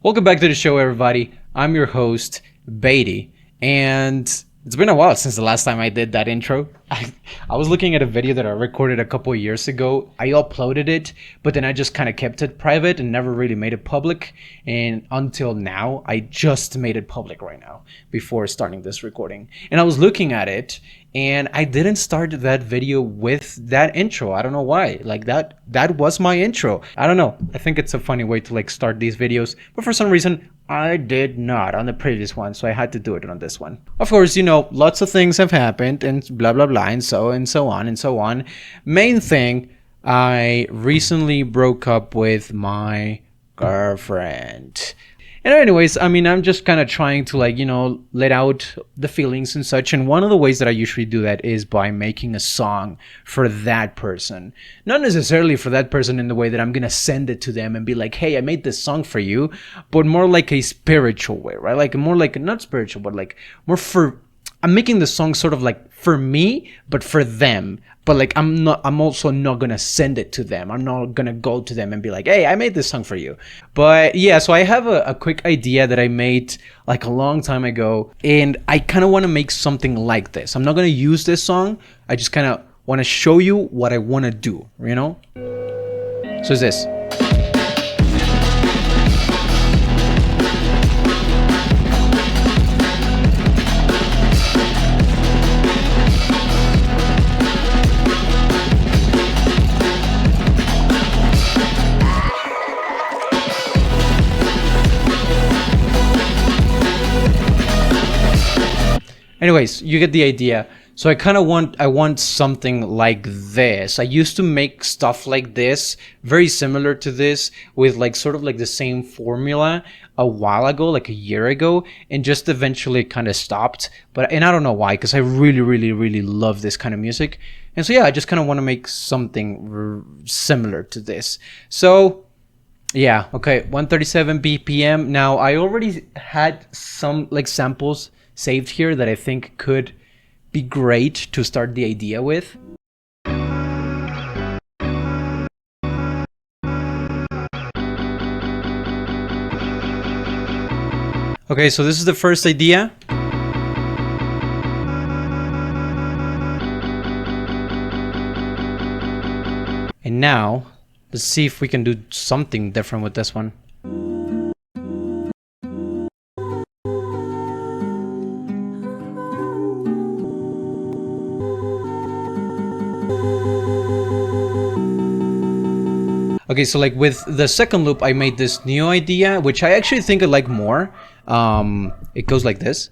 Welcome back to the show, everybody. I'm your host, Beatty, and it's been a while since the last time I did that intro. I was looking at a video that I recorded a couple of years ago. I uploaded it, but then I just kind of kept it private and never really made it public. And until now, I just made it public right now before starting this recording. And I was looking at it, and I didn't start that video with that intro. I don't know why. Like that was my intro. I don't know. I think it's a funny way to like start these videos, but for some reason I did not on the previous one, so I had to do it on this one. Of course, you know, lots of things have happened and blah blah blah and so on and so on. Main thing, I recently broke up with my girlfriend. And anyways, I mean, I'm just kind of trying to like, you know, let out the feelings and such. And one of the ways that I usually do that is by making a song for that person. Not necessarily for that person in the way that I'm going to send it to them and be like, hey, I made this song for you, but more like a spiritual way, right? Like more like, not spiritual, but like more for, I'm making the song sort of like for me, but for them. But like I'm also not gonna send it to them. I'm not gonna go to them and be like, hey, I made this song for you. But yeah, so I have a quick idea that I made like a long time ago, and I kind of want to make something like this. I'm not gonna use this song. I just kind of want to show you what I want to do, you know? So it's this. Anyways, you get the idea. So I want something like this. I used to make stuff like this, very similar to this, with like sort of like the same formula a while ago, like a year ago, and just eventually kind of stopped. And I don't know why, because I really love this kind of music. And so yeah, I just kind of want to make something similar to this. So yeah, okay, 137 BPM. Now I already had some like samples saved here that I think could be great to start the idea with. Okay, so this is the first idea. And now, let's see if we can do something different with this one. Okay, so like with the second loop, I made this new idea, which I actually think I like more. It goes like this.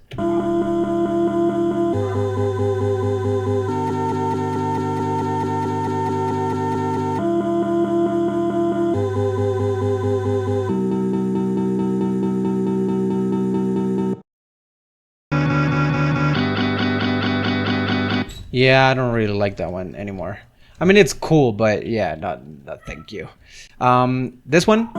Yeah, I don't really like that one anymore. I mean, it's cool, but yeah, not thank you. This one,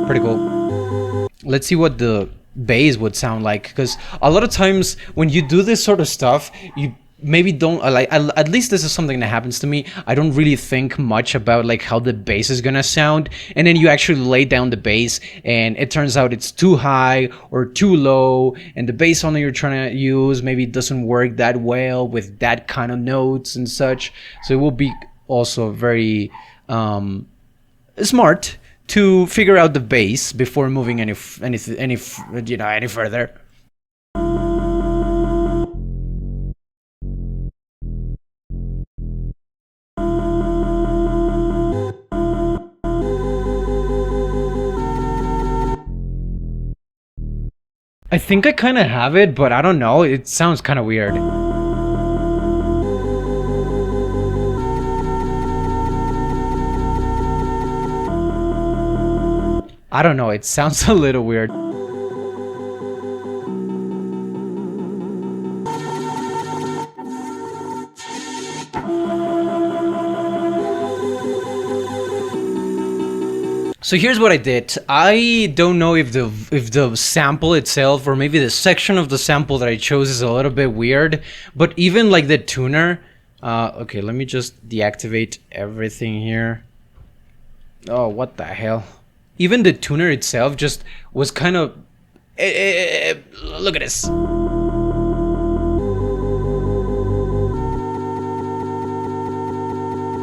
pretty cool. Let's see what the bass would sound like, because a lot of times when you do this sort of stuff, you maybe don't like, at least this is something that happens to me. I don't really think much about like how the bass is gonna sound, and then you actually lay down the bass and it turns out it's too high or too low, and the bass only you're trying to use maybe doesn't work that well with that kind of notes and such. So it will be also very smart to figure out the bass before moving any further. I think I kind of have it, but I don't know. It sounds kind of weird. I don't know. It sounds a little weird. So here's what I did. I don't know if the sample itself or maybe the section of the sample that I chose is a little bit weird, but even like the tuner. Okay, let me just deactivate everything here. Oh, what the hell? Even the tuner itself just was kind of... look at this.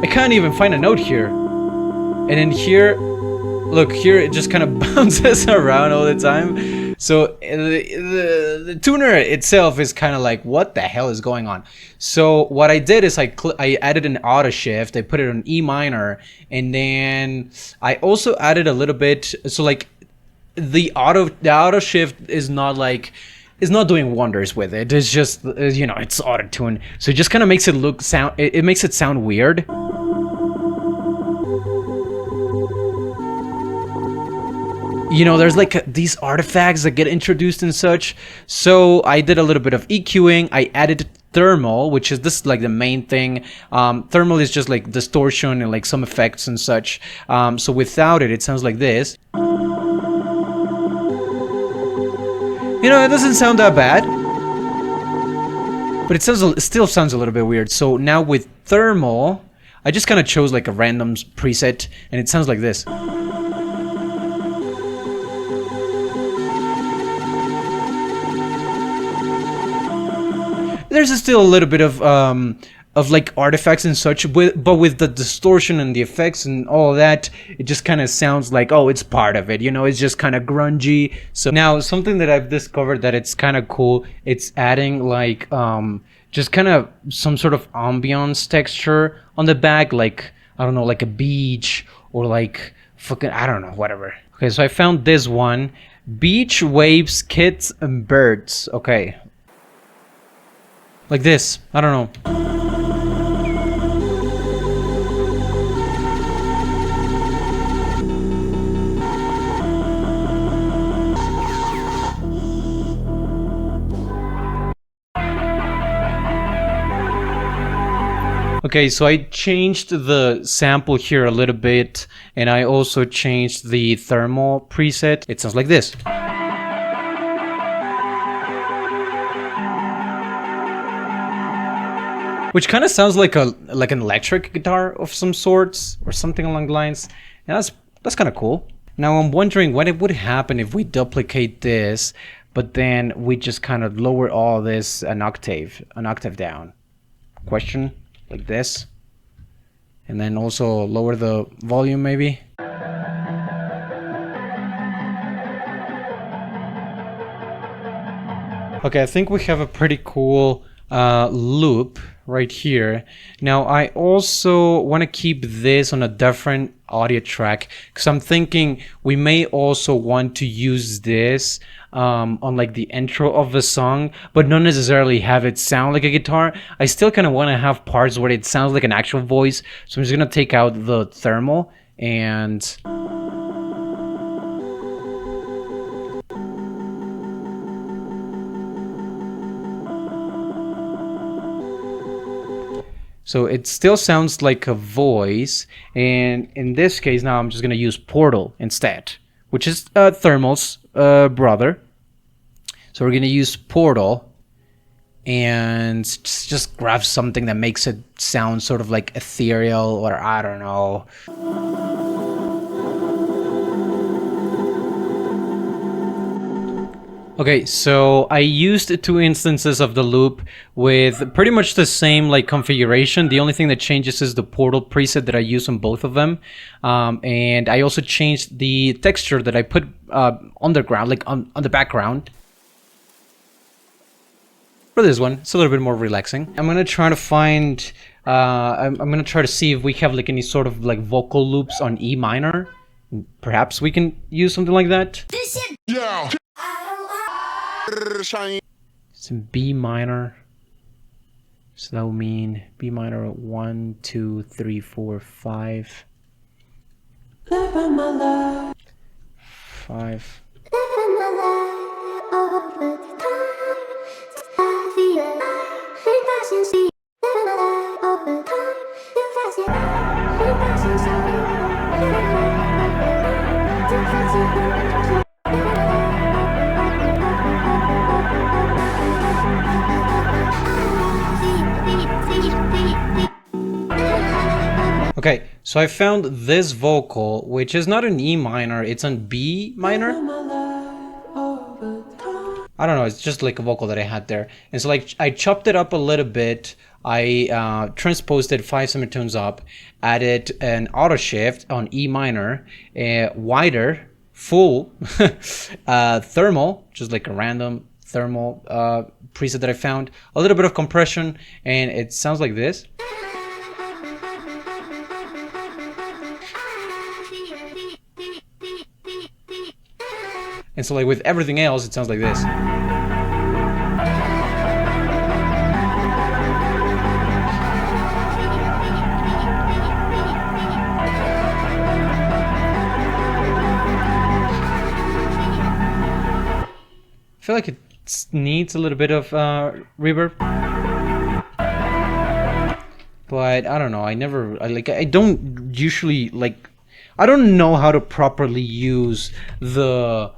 I can't even find a note here. And then here, look, here it just kind of bounces around all the time. So the tuner itself is kind of like, what the hell is going on? So what I did is I added an auto shift. I put it on E minor, and then I also added a little bit. So like the auto shift is not like, it's not doing wonders with it. It's just, you know, it's auto tune. So it just kind of makes it sound. It makes it sound weird. You know, there's like these artifacts that get introduced and such. So I did a little bit of EQing. I added thermal, which is this like the main thing. Thermal is just like distortion and like some effects and such. So without it, it sounds like this. You know, it doesn't sound that bad, but it still sounds a little bit weird. So now with thermal, I just kind of chose like a random preset, and it sounds like this. There's still a little bit of like artifacts and such, but with the distortion and the effects and all that, it just kind of sounds like, oh, it's part of it, you know, it's just kind of grungy. So now something that I've discovered that it's kind of cool, it's adding like just kind of some sort of ambiance texture on the back, like, I don't know, like a beach or like fucking, I don't know, whatever. Okay, so I found this one, beach, waves, kids, and birds. Okay. Like this, I don't know. Okay, so I changed the sample here a little bit, and I also changed the thermal preset. It sounds like this. Which kind of sounds like an electric guitar of some sorts, or something along the lines. And that's kind of cool. Now I'm wondering what it would happen if we duplicate this, but then we just kind of lower all this an octave down. Question, like this. And then also lower the volume maybe. Okay, I think we have a pretty cool loop right here. Now I also want to keep this on a different audio track, because I'm thinking we may also want to use this on like the intro of the song, but not necessarily have it sound like a guitar. I still kind of want to have parts where it sounds like an actual voice, so I'm just gonna take out the thermal and so it still sounds like a voice, and in this case now I'm just gonna use Portal instead, which is Thermal's brother. So we're gonna use Portal and just grab something that makes it sound sort of like ethereal, or I don't know. Okay, so I used 2 instances of the loop with pretty much the same like configuration. The only thing that changes is the Portal preset that I use on both of them, and I also changed the texture that I put underground, like on the background. For this one, it's a little bit more relaxing. I'm gonna try to find, I'm gonna try to see if we have like any sort of like vocal loops on E minor. Perhaps we can use something like that. Yeah. It's in B minor, so that would mean B minor 1, 2, 3, 4, 5. 5. Okay, So I found this vocal, which is not an E minor, it's on B minor. I don't know, it's just like a vocal that I had there. And so like I chopped it up a little bit. I transposed it 5 semitones up, added an auto shift on E minor, wider, full, thermal, just like a random thermal preset that I found, a little bit of compression, and it sounds like this. And so like with everything else, it sounds like this. I feel like it needs a little bit of reverb, but I don't know. I don't usually like. I don't know how to properly use the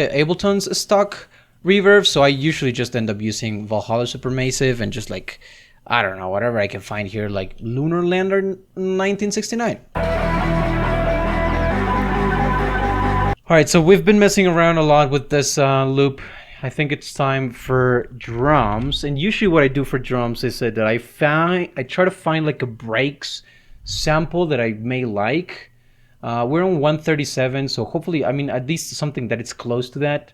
Ableton's stock reverb, so I usually just end up using Valhalla Supermassive and just like, I don't know, whatever I can find here, like Lunar Lander 1969. Alright, so we've been messing around a lot with this loop. I think it's time for drums. And usually what I do for drums is that I try to find like a breaks sample that I may like. We're on 137, so hopefully, I mean, at least something that it's close to that.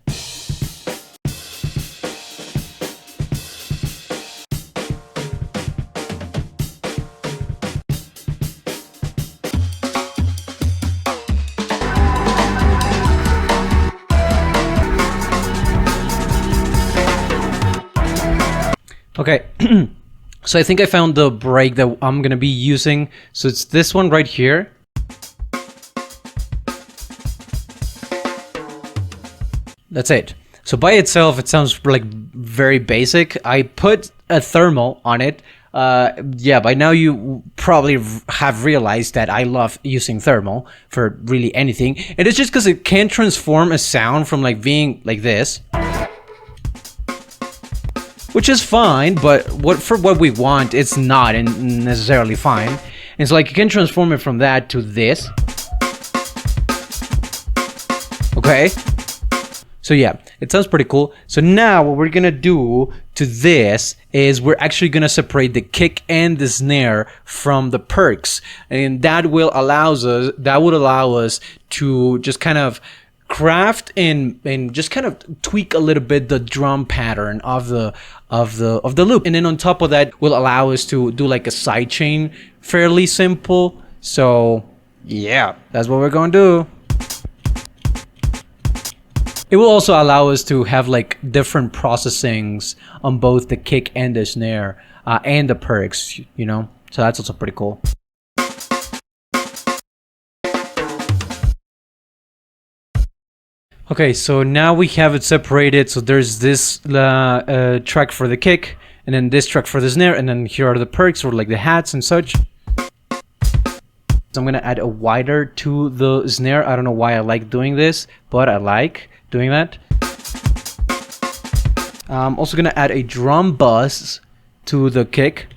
Okay, so I think I found the break that I'm gonna be using. So it's this one right here. That's it. So by itself, it sounds like very basic. I put a thermal on it. Yeah, by now you probably have realized that I love using thermal for really anything. And it's just because it can transform a sound from like being like this, which is fine, but for what we want, it's not necessarily fine. And so like you can transform it from that to this. Okay. So yeah, it sounds pretty cool. So now what we're gonna do to this is we're actually gonna separate the kick and the snare from the perks, and that would allow us to just kind of craft and just kind of tweak a little bit the drum pattern of the loop, and then on top of that will allow us to do like a sidechain, fairly simple. So yeah, that's what we're gonna do. It will also allow us to have like different processings on both the kick and the snare and the perks, you know, so that's also pretty cool. Okay, so now we have it separated. So there's this track for the kick, and then this track for the snare, and then here are the perks, or like the hats and such. So I'm gonna add a wider to the snare. I don't know why I like doing this, but I like doing that. I'm also gonna add a drum bus to the kick.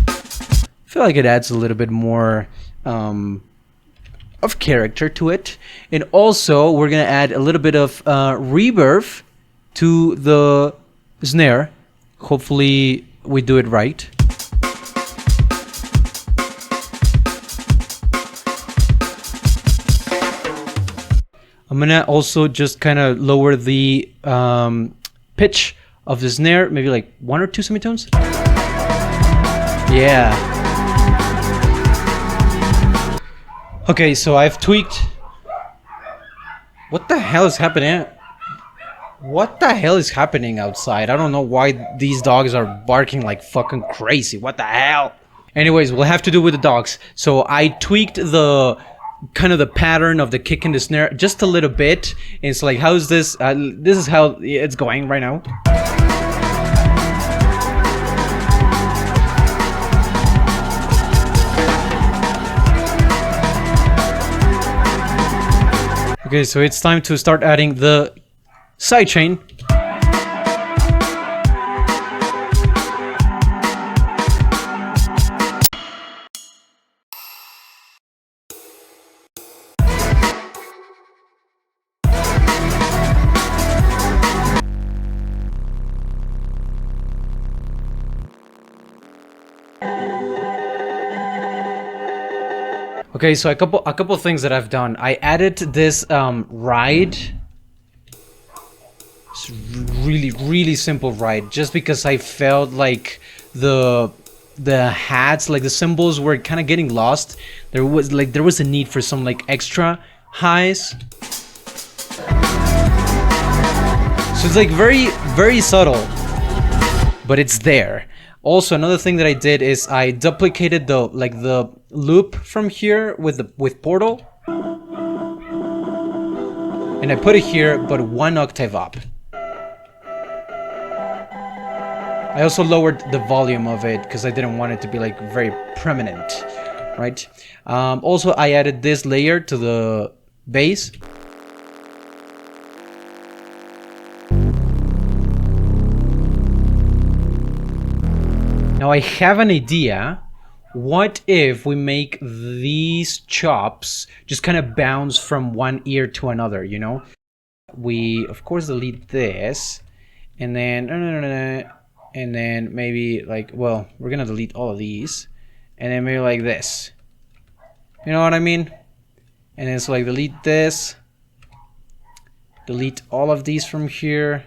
I feel like it adds a little bit more of character to it. And also we're gonna add a little bit of reverb to the snare. Hopefully we do it right. I'm gonna also just kind of lower the pitch of the snare, maybe like 1 or 2 semitones. Yeah. Okay, so I've tweaked. What the hell is happening? What the hell is happening outside? I don't know why these dogs are barking like fucking crazy. What the hell? Anyways, we'll have to do with the dogs. So I tweaked the kind of the pattern of the kick and the snare just a little bit. And it's like, how's this? This is how it's going right now. Okay, so it's time to start adding the sidechain. Okay, so a couple things that I've done. I added this ride. It's really simple ride, just because I felt like the hats, like the symbols, were kind of getting lost. There was a need for some like extra highs. So it's like very subtle, but it's there. Also, another thing that I did is I duplicated the loop from here with Portal, and I put it here, but 1 octave up. I also lowered the volume of it because I didn't want it to be like very prominent, right? Also, I added this layer to the bass. Now I have an idea. What if we make these chops just kind of bounce from one ear to another, you know? We, of course, delete this, and then and then maybe like, well, we're gonna delete all of these, and then maybe like this. You know what I mean? And then so like delete this, delete all of these from here,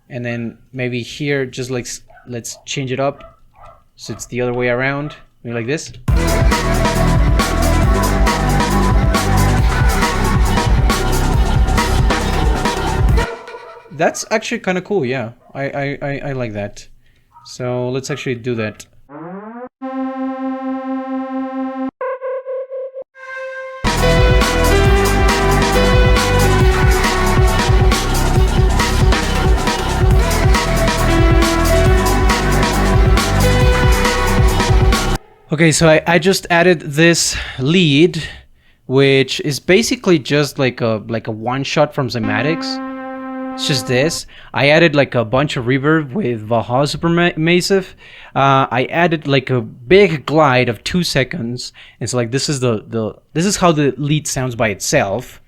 and then maybe here just like let's change it up so it's the other way around, maybe like this. That's actually kind of cool, yeah. I like that. So let's actually do that. Okay, so I just added this lead, which is basically just like a one shot from Cymatics. It's just this. I added like a bunch of reverb with Valhalla Supermassive. I added like a big glide of 2 seconds, and so like this is this is how the lead sounds by itself.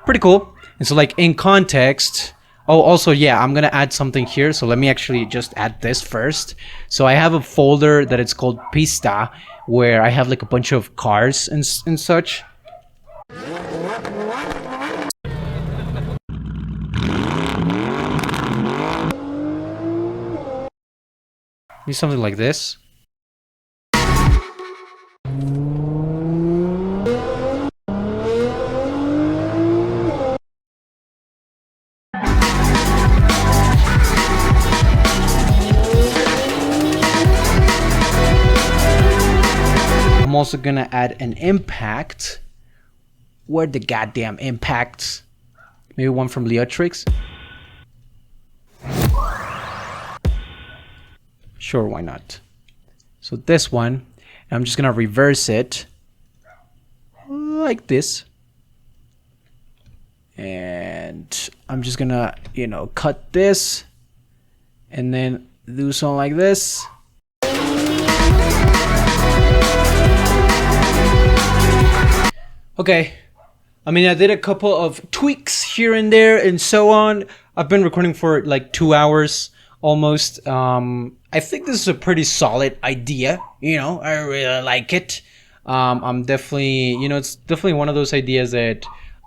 Pretty cool. And so like in context. Oh, also, yeah, I'm gonna add something here. So let me actually just add this first. So I have a folder that it's called Pista, where I have like a bunch of cars and such. Maybe something like this. I'm also gonna add an impact. Where the goddamn impacts? Maybe one from Leotrix. Sure, why not? So this one, I'm just gonna reverse it like this, and I'm just gonna, you know, cut this and then do something like this. Okay, I mean, I did a couple of tweaks here and there and so on. I've been recording for like 2 hours almost. I think this is a pretty solid idea. You know, I really like it. I'm definitely, you know, it's definitely one of those ideas that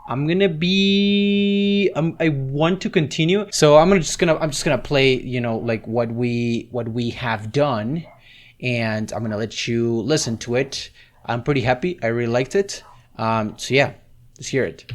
I'm gonna be. I want to continue. So I'm just gonna play, you know, like what we have done, and I'm gonna let you listen to it. I'm pretty happy. I really liked it. So yeah, let's hear it.